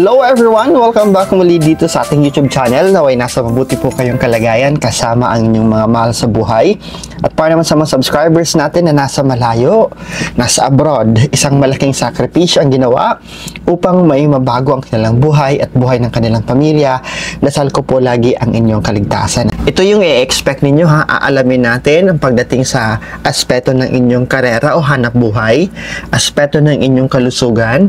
Hello everyone! Welcome back muli dito sa ating YouTube channel. Naway nasa mabuti po kayong kalagayan kasama ang inyong mga mahal sa buhay. At para naman sa mga subscribers natin na nasa malayo, nasa abroad, isang malaking sakripisyo ang ginawa upang may mabago ang kanilang buhay at buhay ng kanilang pamilya. Dasal ko po lagi ang inyong kaligtasan. Ito yung i-expect ninyo ha. Aalamin natin ang pagdating sa aspeto ng inyong karera o hanap buhay, aspeto ng inyong kalusugan,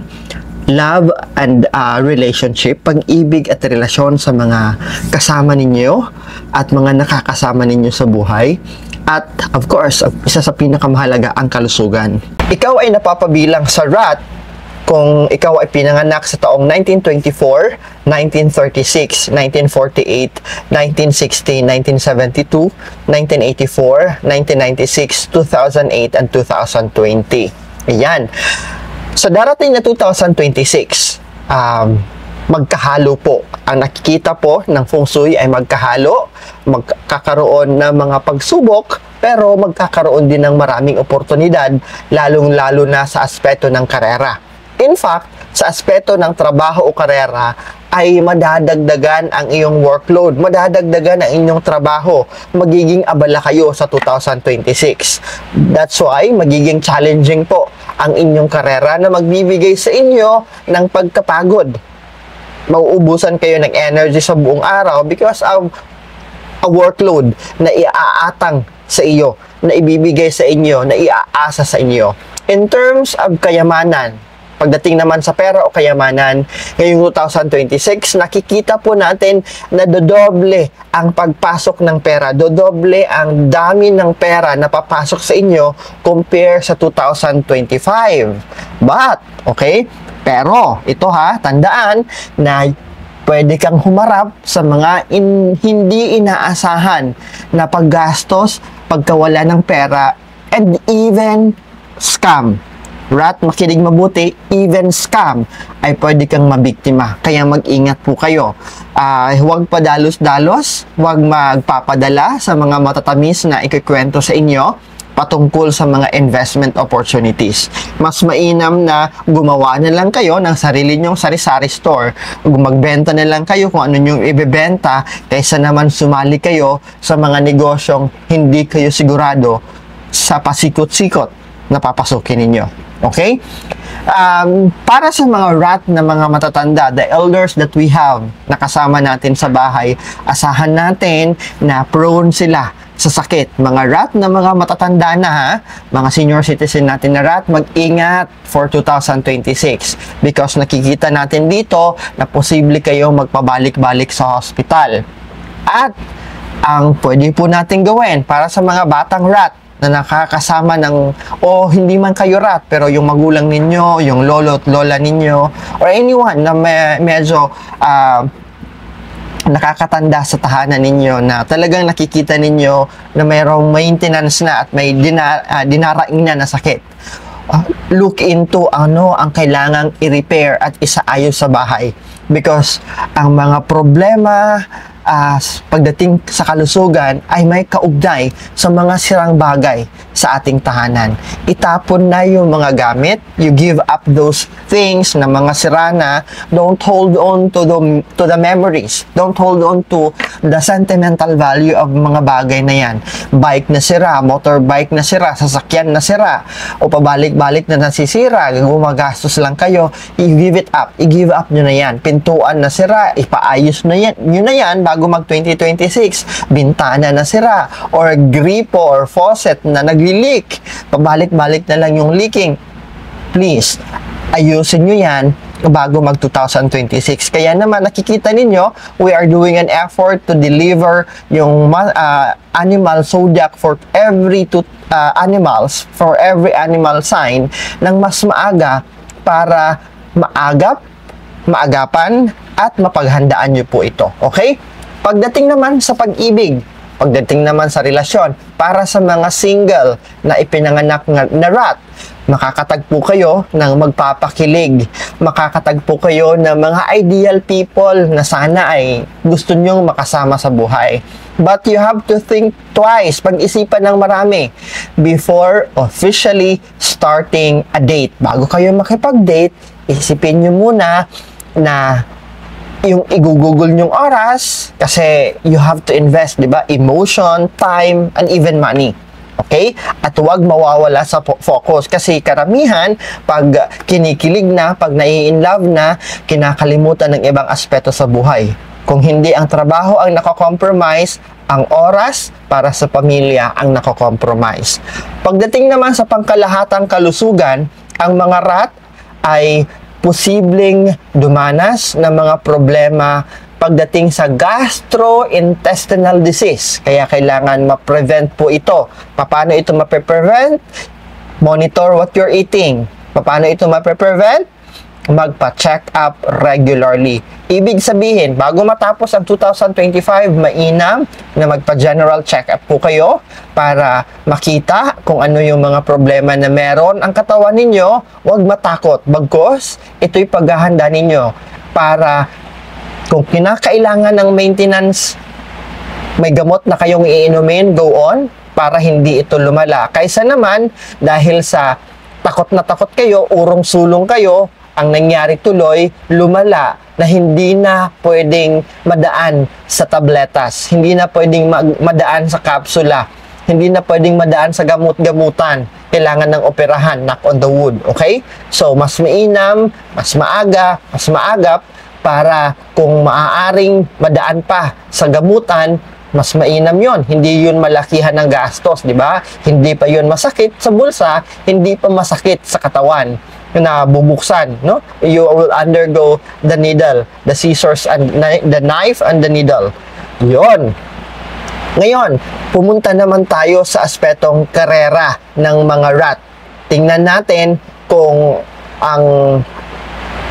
love and relationship, pag-ibig at relasyon sa mga kasama ninyo at mga nakakasama ninyo sa buhay. At of course, isa sa pinakamahalaga ang kalusugan. Ikaw ay napapabilang sa rat kung ikaw ay pinanganak sa taong 1924, 1936, 1948, 1960, 1972, 1984, 1996, 2008, and 2020. Ayan. Sa darating na 2026, magkahalo po. Ang nakikita po ng Feng Shui ay magkahalo, magkakaroon ng mga pagsubok, pero magkakaroon din ng maraming oportunidad, lalong-lalo na sa aspeto ng karera. In fact, sa aspeto ng trabaho o karera, ay madadagdagan ang iyong workload, madadagdagan ang inyong trabaho, magiging abala kayo sa 2026. That's why magiging challenging po ang inyong karera na magbibigay sa inyo ng pagkapagod. Mauubusan kayo ng energy sa buong araw because of a workload na iaatang sa iyo, na ibibigay sa inyo, na iaasa sa inyo. In terms of kayamanan, pagdating naman sa pera o kayamanan, ngayong 2026, nakikita po natin na dodoble ang pagpasok ng pera, dodoble ang dami ng pera na papasok sa inyo compare sa 2025. But, okay, pero ito ha, tandaan na pwede kang humarap sa mga hindi inaasahan na paggastos, pagkawala ng pera, and even scam. Rat, makinig mabuti, even scam ay pwede kang mabiktima. Kaya mag-ingat po kayo. Huwag padalos-dalos, huwag magpapadala sa mga matatamis na ikikwento sa inyo patungkol sa mga investment opportunities. Mas mainam na gumawa na lang kayo ng sarili nyong sari-sari store. Magbenta na lang kayo kung ano nyong ibebenta kaysa naman sumali kayo sa mga negosyong hindi kayo sigurado sa pasikot-sikot na papasukin ninyo. Okay? Para sa mga rat na mga matatanda, the elders that we have na kasama natin sa bahay, asahan natin na prone sila sa sakit. Mga rat na mga matatanda na ha, mga senior citizen natin na rat, mag-ingat for 2026 because nakikita natin dito na posible kayo magpabalik-balik sa hospital. At ang pwede po natin gawin para sa mga batang rat na nakakasama ng, o hindi man kayo rat, pero yung magulang ninyo, yung lolo at lola ninyo, or anyone na medyo nakakatanda sa tahanan ninyo na talagang nakikita ninyo na mayroong maintenance na at may dinaraing na sakit. Look into ano ang kailangang i-repair at isaayos sa bahay. Because ang mga problema pagdating sa kalusugan ay may kaugnay sa mga sirang bagay sa ating tahanan. Itapon na yung mga gamit, you give up those things na mga sira na. Don't hold on to the memories, don't hold on to the sentimental value of mga bagay na yan. Bike na sira, motorbike na sira, sasakyan na sira, o pabalik-balik na nasisira, gumagastos lang kayo, i-give it up, i-give up nyo na yan. Pintuan na sira, ipaayos na yan, yun na yan bago mag 2026, bintana na sira, or gripo or faucet na nagli-leak, pabalik-balik na lang yung leaking. Please, ayusin nyo yan bago mag 2026. Kaya naman nakikita ninyo, we are doing an effort to deliver yung animal zodiac for every animals, for every animal sign ng mas maaga para maagapan at mapaghandaan nyo po ito. Okay? Pagdating naman sa pag-ibig, pagdating naman sa relasyon, para sa mga single na ipinanganak na rat, makakatagpo kayo ng magpapakilig, makakatagpo kayo ng mga ideal people na sana ay gusto nyong makasama sa buhay. But you have to think twice, pag-isipan ng marami before officially starting a date. Bago kayo makipag-date, isipin nyo muna na yung igugugol nyong oras kasi you have to invest, di ba? Emotion, time, and even money. Okay? At huwag mawawala sa focus kasi karamihan, pag kinikilig na, pag nai-inlove na, kinakalimutan ng ibang aspeto sa buhay. Kung hindi ang trabaho ang nako-compromise, ang oras para sa pamilya ang nako-compromise. Pagdating naman sa pangkalahatang kalusugan, ang mga rat ay posibleng dumanas ng mga problema pagdating sa gastrointestinal disease. Kaya kailangan ma-prevent po ito. Paano ito ma-prevent? Monitor what you're eating. Paano ito ma-prevent? Magpa-check up regularly. Ibig sabihin, bago matapos ang 2025, mainam na magpa-general check-up po kayo para makita kung ano yung mga problema na meron ang katawan ninyo. Huwag matakot. Bagkus, ito'y paghahanda ninyo para kung kinakailangan ng maintenance, may gamot na kayong iinumin, go on, para hindi ito lumala. Kaysa naman, dahil sa takot na takot kayo, urong-sulong kayo, ang nangyari tuloy, lumala na hindi na pwedeng madaan sa tabletas, hindi na pwedeng madaan sa kapsula, hindi na pwedeng madaan sa gamot-gamutan. Kailangan ng operahan, knock on the wood, okay? So, mas mainam, mas maaga, mas maagap, para kung maaaring madaan pa sa gamutan, mas mainam yon. Hindi yun malakihan ng gastos, di ba? Hindi pa yun masakit sa bulsa, hindi pa masakit sa katawan na bubuksan, no? You will undergo the needle, the scissors, and the knife and the needle. Yon. Ngayon, pumunta naman tayo sa aspetong karera ng mga rat. Tingnan natin kung ang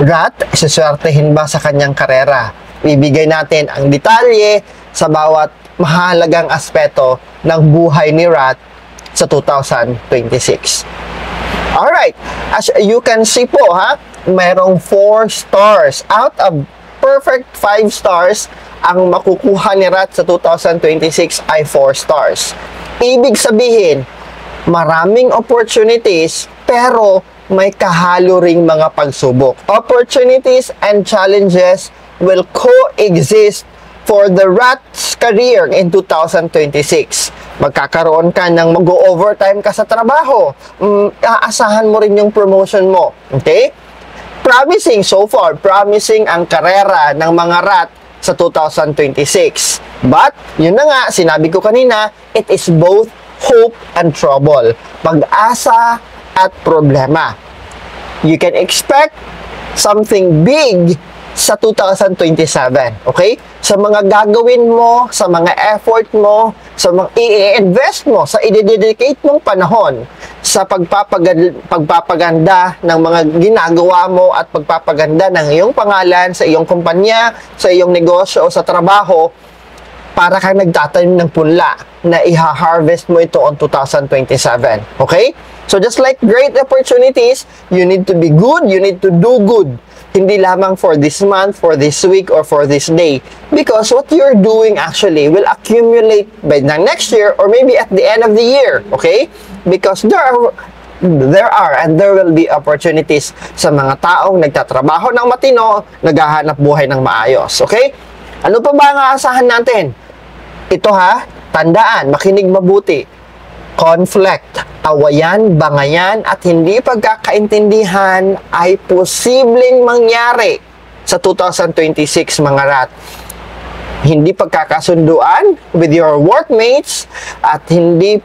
rat, isaswertehin ba sa kanyang karera. Ibigay natin ang detalye sa bawat mahalagang aspeto ng buhay ni rat sa 2026. Alright, as you can see po ha, mayroong 4 stars. Out of perfect 5 stars, ang makukuha ni rat sa 2026 ay 4 stars. Ibig sabihin, maraming opportunities, pero may kahalo ring mga pagsubok. Opportunities and challenges will coexist for the rat's career in 2026. Magkakaroon ka ng mag-overtime ka sa trabaho. Aasahan mo rin yung promotion mo. Okay? Promising so far, promising ang karera ng mga rat sa 2026. But, yun na nga, sinabi ko kanina, it is both hope and trouble. Pag-asa at problema. You can expect something big sa 2027, okay? Sa mga gagawin mo, sa mga effort mo, sa mga i-invest mo, sa i-dedicate mong panahon sa pagpapaganda ng mga ginagawa mo at pagpapaganda ng iyong pangalan sa iyong kumpanya, sa iyong negosyo o sa trabaho, para kang nagtatanim ng punla na iha-harvest mo ito on 2027, okay? So just like great opportunities, you need to be good, you need to do good. Hindi lamang for this month, for this week, or for this day. Because what you're doing actually will accumulate by the next year or maybe at the end of the year. Okay? Because there are and there will be opportunities sa mga taong nagtatrabaho ng matino, naghahanap buhay ng maayos. Okay? Ano pa ba ang aasahan natin? Ito ha, tandaan, makinig mabuti. Conflict, awayan, bangayan, at hindi pagkakaintindihan ay posibleng mangyari sa 2026 mga rat. Hindi pagkakasunduan with your workmates at hindi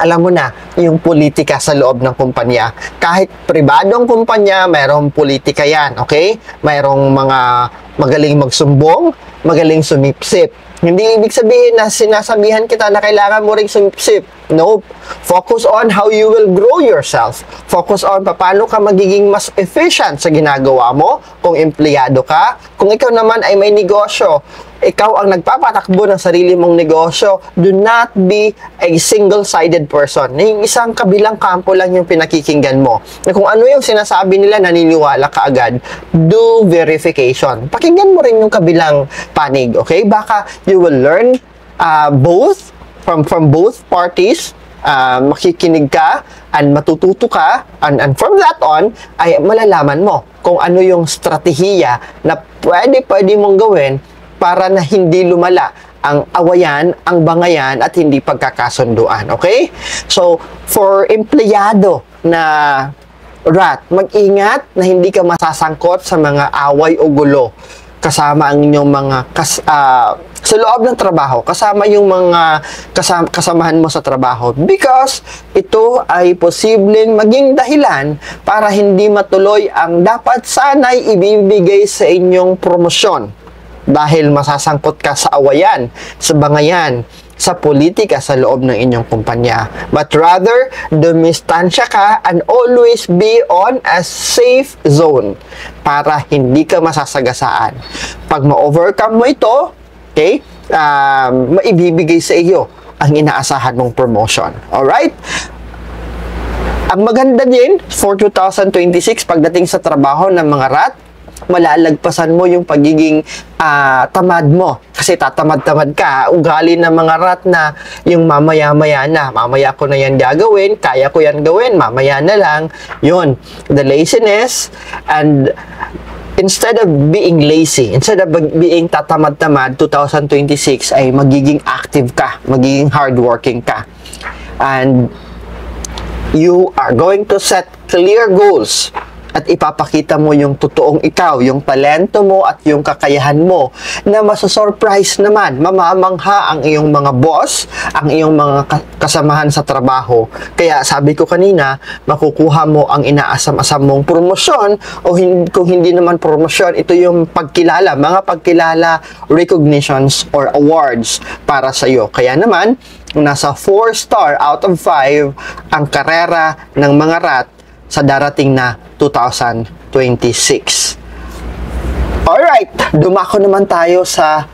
alam mo na, yung politika sa loob ng kumpanya. Kahit pribadong kumpanya, mayroong politika yan, okay? Mayroong mga magaling magsumbong, magaling sumipsip. Hindi ibig sabihin na sinasabihan kita na kailangan mo ring sumipsip. Nope. Focus on how you will grow yourself. Focus on paano ka magiging mas efficient sa ginagawa mo kung empleyado ka. Kung ikaw naman ay may negosyo, ikaw ang nagpapatakbo ng sarili mong negosyo, do not be a single-sided person. Yung isang kabilang kampo lang yung pinakikinggan mo. Na kung ano yung sinasabi nila, naniniwala ka agad. Do verification. Pakinggan mo rin yung kabilang panig, okay? Baka you will learn both from both parties. Makikinig ka and matututo ka, and from that on ay malalaman mo kung ano yung strategiya na pwede mong gawin para na hindi lumala ang awayan, ang bangayan, at hindi pagkakasunduan. Okay? So, for empleyado na rat, mag-ingat na hindi ka masasangkot sa mga away o gulo kasama ang inyong mga sa loob ng trabaho, kasama yung mga kasamahan mo sa trabaho, because ito ay posibleng maging dahilan para hindi matuloy ang dapat sana'y ibibigay sa inyong promosyon dahil masasangkot ka sa awayan, sa bangayan, sa politika sa loob ng inyong kumpanya. But rather, dumistansya ka and always be on a safe zone para hindi ka masasagasaan. Pag ma-overcome mo ito, okay, maibibigay sa iyo ang inaasahan mong promotion. Alright? Ang maganda din for 2026 pagdating sa trabaho ng mga rat, malalagpasan mo yung pagiging tamad mo. Kasi tatamad-tamad ka. Ugali ng mga rat na yung mamaya-maya na. Mamaya ko na yan gagawin. Kaya ko yan gawin. Mamaya na lang. Yun. The laziness, and instead of being lazy, instead of being tatamad-tamad, 2026 ay magiging active ka. Magiging hardworking ka. And you are going to set clear goals at ipapakita mo yung totoong ikaw, yung talento mo at yung kakayahan mo na masasurprise naman, mamamangha ang iyong mga boss, ang iyong mga kasamahan sa trabaho. Kaya sabi ko kanina, makukuha mo ang inaasam-asam mong promosyon o kung hindi naman promosyon, ito yung pagkilala, mga pagkilala, recognitions or awards para sa iyo. Kaya naman, nasa 4 star out of 5 ang karera ng mga rat sa darating na 2026. Alright, dumako naman tayo sa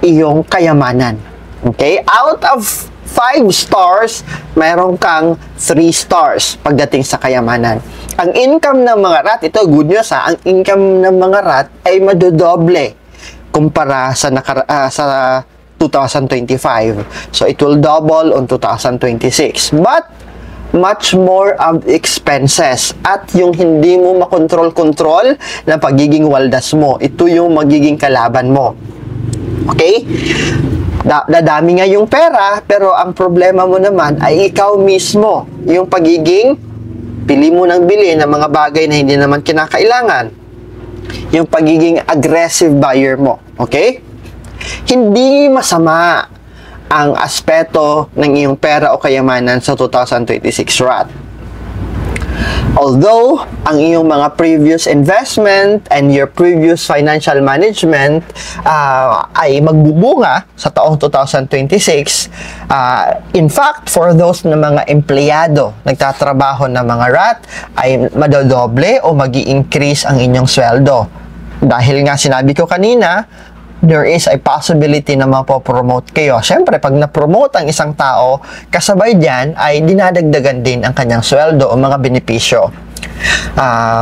iyong kayamanan. Okay? Out of 5 stars, mayroon kang 3 stars pagdating sa kayamanan. Ang income ng mga rat, ito good news ha, ang income ng mga rat ay madodoble kumpara sa 2025. So, it will double on 2026. But, much more of expenses at yung hindi mo makontrol-kontrol na pagiging waldas mo. Ito yung magiging kalaban mo. Okay? Dadami nga yung pera, pero ang problema mo naman ay ikaw mismo. Yung pagiging pili mo ng bili ng mga bagay na hindi naman kinakailangan. Yung pagiging aggressive buyer mo. Okay? Hindi masama ang aspeto ng iyong pera o kayamanan sa 2026 rat. Although, ang iyong mga previous investment and your previous financial management ay magbubunga sa taong 2026, in fact, for those na mga empleyado, nagtatrabaho na mga rat, ay madodoble o magi-increase ang inyong sweldo. Dahil nga sinabi ko kanina, there is a possibility na mapopromote kayo. Siyempre, pag na-promote ang isang tao, kasabay dyan ay dinadagdagan din ang kanyang sweldo o mga benepisyo.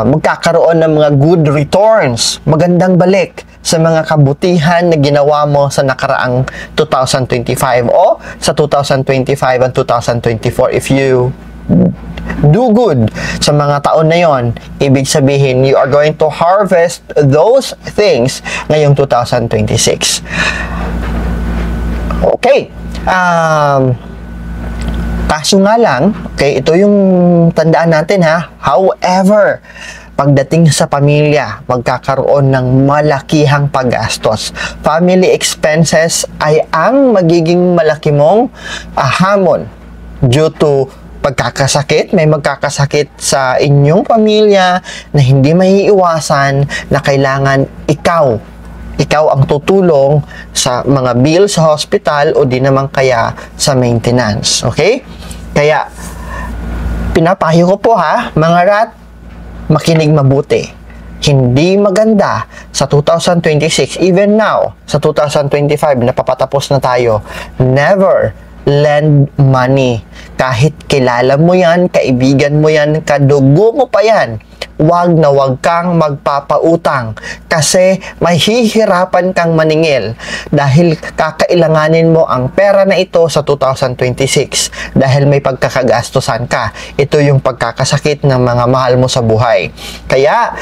Magkakaroon ng mga good returns, magandang balik sa mga kabutihan na ginawa mo sa nakaraang 2025 o sa 2025 and 2024 if you do good sa mga taon na yon. Ibig sabihin, you are going to harvest those things ngayong 2026. Okay. Kaso nga lang, okay, ito yung tandaan natin ha. However, pagdating sa pamilya, magkakaroon ng malakihang paggastos. Family expenses ay ang magiging malaki mong hamon due to pagkakasakit. May magkakasakit sa inyong pamilya na hindi maiiwasan na kailangan ikaw ang tutulong sa mga bill sa hospital o di naman kaya sa maintenance. Okay? Kaya, pinapayo ko po ha, mga rat, makinig mabuti. Hindi maganda sa 2026, even now, sa 2025, napapatapos na tayo, never lend money. Kahit kilala mo yan, kaibigan mo yan, kadugo mo pa yan, wag na wag kang magpapautang kasi mahihirapan kang maningil dahil kakailanganin mo ang pera na ito sa 2026 dahil may pagkakagastusan ka. Ito yung pagkakasakit ng mga mahal mo sa buhay. Kaya,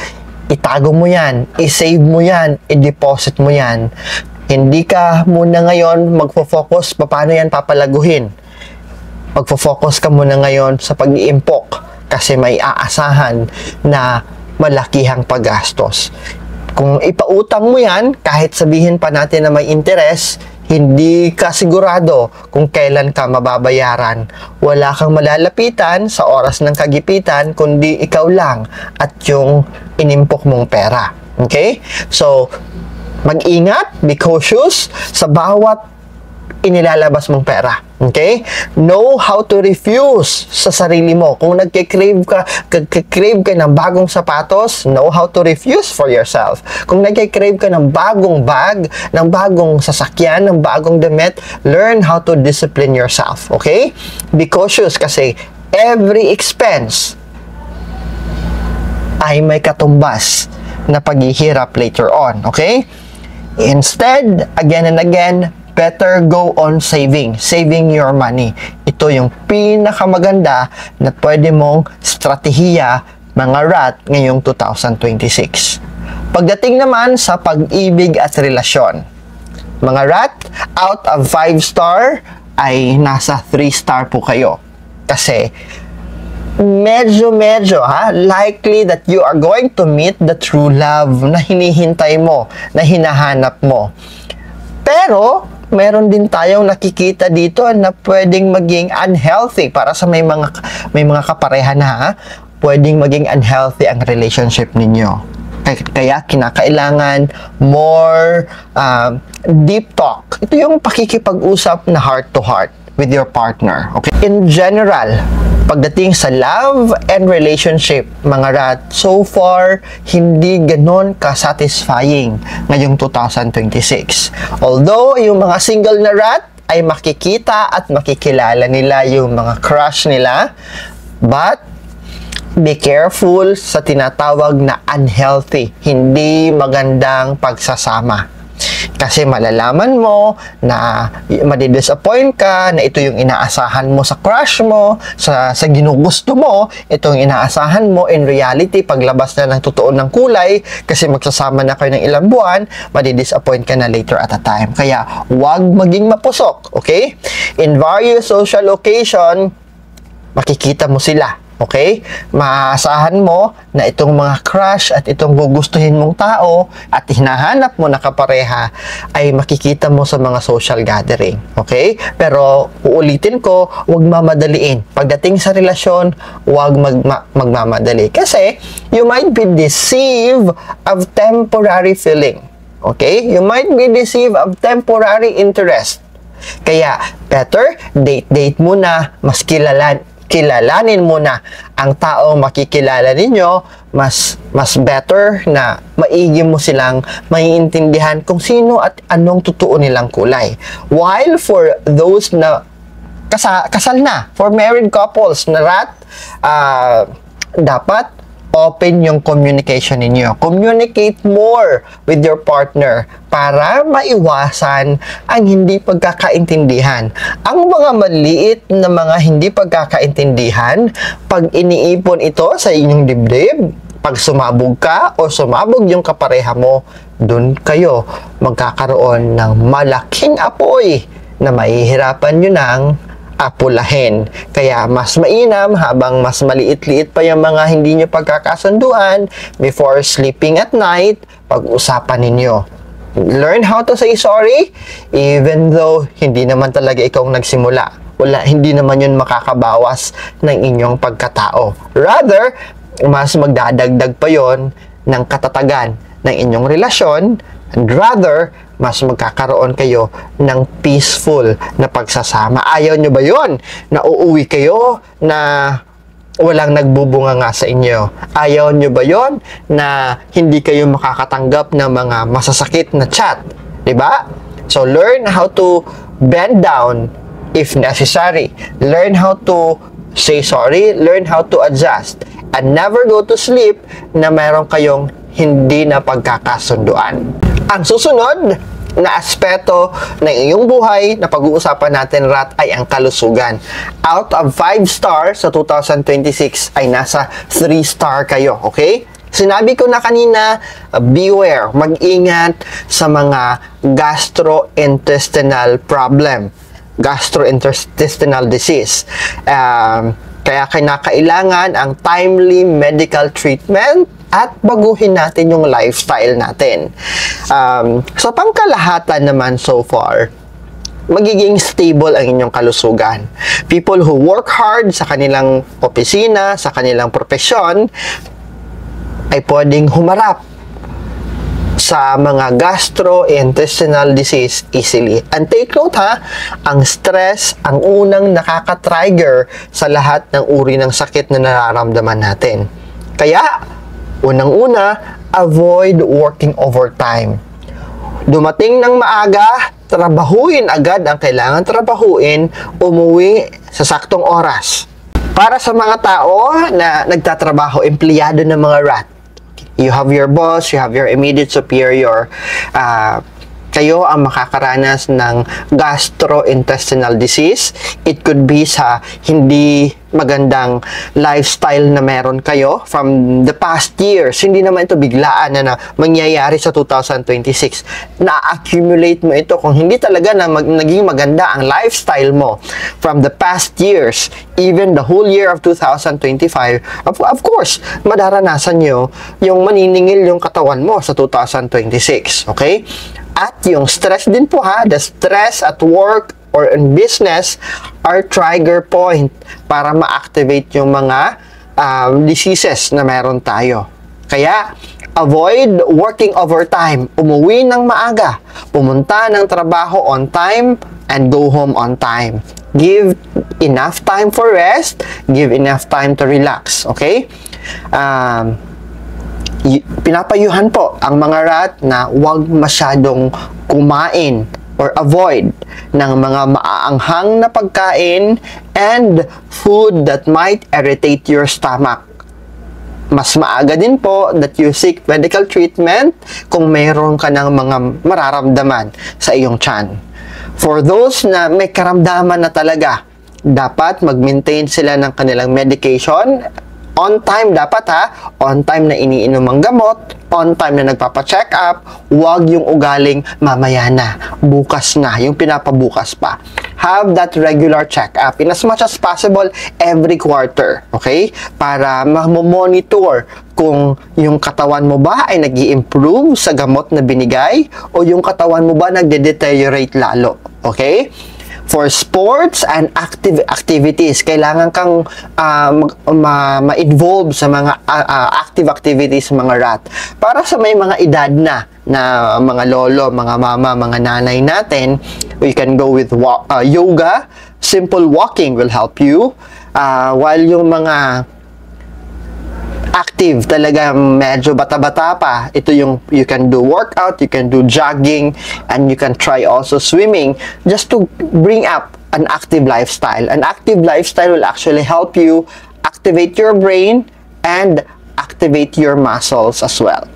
itago mo yan, i-save mo yan, i-deposit mo yan. Hindi ka muna ngayon magfo-focus paano yan papalaguhin. Magfo-focus ka muna ngayon sa pag-iimpok kasi may aasahan na malakihang paggastos. Kung ipautang mo yan, kahit sabihin pa natin na may interest, hindi ka sigurado kung kailan ka mababayaran. Wala kang malalapitan sa oras ng kagipitan, kundi ikaw lang at yung inimpok mong pera. Okay? So, mag-ingat, be cautious sa bawat inilalabas mong pera. Okay? Know how to refuse sa sarili mo. Kung nagke-crave ka ng bagong sapatos, know how to refuse for yourself. Kung nagke-crave ka ng bagong bag, ng bagong sasakyan, ng bagong damit, learn how to discipline yourself. Okay? Be cautious kasi every expense ay may katumbas na paghihirap later on. Okay? Instead, again and again, better go on saving your money. Ito yung pinakamaganda na pwede mong strategiya, mga rat, ngayong 2026. Pagdating naman sa pag-ibig at relasyon, mga rat, out of 5 star ay nasa 3 star po kayo. Kasi medyo likely that you are going to meet the true love na hinihintay mo, na hinahanap mo. Pero meron din tayong nakikita dito na pwedeng maging unhealthy para sa may mga kapareha na pwedeng maging unhealthy ang relationship ninyo. Kaya kinakailangan more deep talk. Ito yung pakikipag-usap na heart to heart with your partner. Okay? In general, pagdating sa love and relationship, mga rat, so far, hindi ganon ka-satisfying ngayong 2026. Although, yung mga single na rat ay makikita at makikilala nila yung mga crush nila, but be careful sa tinatawag na unhealthy, hindi magandang pagsasama. Kasi malalaman mo na madidisappoint ka, na ito yung inaasahan mo sa crush mo, sa ginugusto mo, ito yung inaasahan mo. In reality, paglabas na ng totoo ng kulay, kasi magsasama na kayo ng ilang buwan, madidisappoint ka na later at a time. Kaya, huwag maging mapusok, okay? In various social occasion, makikita mo sila. Okay? Maaasahan mo na itong mga crush at itong gugustuhin mong tao at hinahanap mo na kapareha ay makikita mo sa mga social gathering. Okay? Pero uulitin ko, huwag mamadaliin. Pagdating sa relasyon, huwag magmamadali. Kasi you might be deceived of temporary feeling. Okay? You might be deceived of temporary interest. Kaya, better date muna, mas kilalanin mo na ang taong makikilala ninyo, mas better na maigi mo silang maiintindihan kung sino at anong totoo nilang kulay. While for those na kasal na, for married couples na rat, dapat open yung communication ninyo. Communicate more with your partner para maiwasan ang hindi pagkakaintindihan. Ang mga maliit na mga hindi pagkakaintindihan, pag iniipon ito sa inyong dibdib, pag sumabog ka o sumabog yung kapareha mo, dun kayo magkakaroon ng malaking apoy na mahihirapan nyo ng apulahin. Kaya mas mainam habang mas maliit-liit pa yung mga hindi nyo pagkakasunduan, before sleeping at night, pag-usapan ninyo. Learn how to say sorry even though hindi naman talaga ikaw nagsimula. Hindi naman yun makakabawas ng inyong pagkatao. Rather, mas magdadagdag pa yon ng katatagan ng inyong relasyon, and rather, mas magkakaroon kayo ng peaceful na pagsasama. Ayaw nyo ba yun? Na uuwi kayo na walang nagbubunga nga sa inyo? Ayaw nyo ba yun? Na hindi kayo makakatanggap ng mga masasakit na chat? Diba? So, learn how to bend down if necessary. Learn how to say sorry. Learn how to adjust. And never go to sleep na meron kayong hindi na pagkakasunduan. Ang susunod na aspeto ng iyong buhay na pag-uusapan natin, rat, ay ang kalusugan. Out of 5 stars sa 2026 ay nasa 3 star kayo, okay? Sinabi ko na kanina, beware, mag-ingat sa mga gastrointestinal problem, gastrointestinal disease. Kaya kinakailangan ang timely medical treatment at baguhin natin yung lifestyle natin. Sa pangkalahatan naman so far, magiging stable ang inyong kalusugan. People who work hard sa kanilang opisina, sa kanilang profesyon, ay pwedeng humarap sa mga gastrointestinal disease easily. And take note ha, ang stress ang unang nakaka-trigger sa lahat ng uri ng sakit na nararamdaman natin. Kaya, unang-una, avoid working overtime. Dumating ng maaga, trabahuin agad ang kailangan trabahuin, umuwi sa saktong oras. Para sa mga tao na nagtatrabaho, empleyado ng mga rat, you have your boss, you have your immediate superior, kayo ang makakaranas ng gastrointestinal disease. It could be sa hindi magandang lifestyle na meron kayo from the past years. Hindi naman ito biglaan na mangyayari sa 2026. Na-accumulate mo ito kung hindi talaga na naging maganda ang lifestyle mo from the past years, even the whole year of 2025. Of course, madaranasan nyo yung maniningil yung katawan mo sa 2026. Okay? At yung stress din po ha, the stress at work or in business are trigger point para ma-activate yung mga diseases na meron tayo. Kaya, avoid working overtime. Umuwi ng maaga. Pumunta ng trabaho on time and go home on time. Give enough time for rest. Give enough time to relax. Okay? Pinapayuhan po ang mga rat na huwag masyadong kumain or avoid ng mga maaanghang na pagkain and food that might irritate your stomach. Mas maaga din po that you seek medical treatment kung mayroon ka ng mga mararamdaman sa iyong tiyan. For those na may karamdaman na talaga, dapat mag-maintain sila ng kanilang medication. On time dapat ha, on time na iniinom ang gamot, on time na nagpapa-check up, huwag yung ugaling mamaya na, bukas na, yung pinapabukas pa. Have that regular check-up in as much as possible every quarter, okay? Para ma-monitor kung yung katawan mo ba ay nag-i-improve sa gamot na binigay o yung katawan mo ba nagde-deteriorate lalo, okay? For sports and active activities, kailangan kang ma-involve sa mga active activities mga rat. Para sa may mga edad na mga lolo, mga mama, mga nanay natin, we can go with yoga. Simple walking will help you. While yung mga active talaga, medyo bata-bata pa, ito yung you can do workout, you can do jogging, and you can try also swimming just to bring up an active lifestyle. An active lifestyle will actually help you activate your brain and activate your muscles as well.